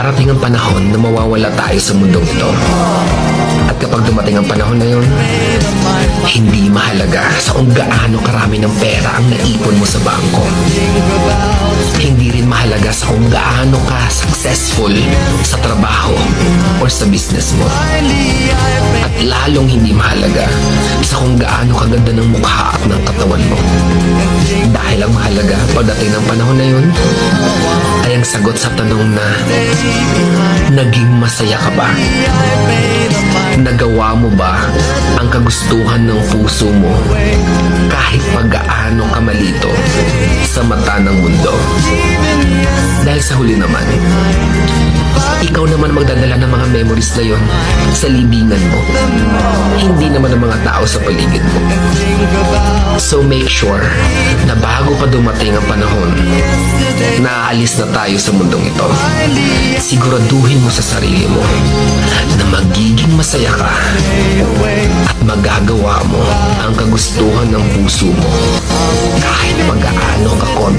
Darating ang panahon na mawawala tayo sa mundong ito. At kapag dumating ang panahon na yun, hindi mahalaga sa kung gaano karami ng pera ang naipon mo sa bangko. Hindi rin mahalaga sa kung gaano ka successful sa trabaho or sa business mo. At lalong hindi mahalaga sa kung gaano kaganda ng mukha at ng katawan mo. Dahil ang mahalaga pagdating ng panahon na yun ay ang sagot sa tanong na naging masaya ka ba? Nagawa mo ba ang kagustuhan ng puso mo kahit pag-gaano ka malito sa mata ng mundo? Dahil sa huli naman, ikaw naman magdadala ng mga memories na yon sa libingan mo. Hindi naman ang mga tao sa paligid mo. So make sure na bago pa dumating ang panahon na aalis na tayo sa mundong ito, siguraduhin mo sa sarili mo na magiging masaya ka at magagawa mo ang kagustuhan ng puso mo kahit pag-aano ka konti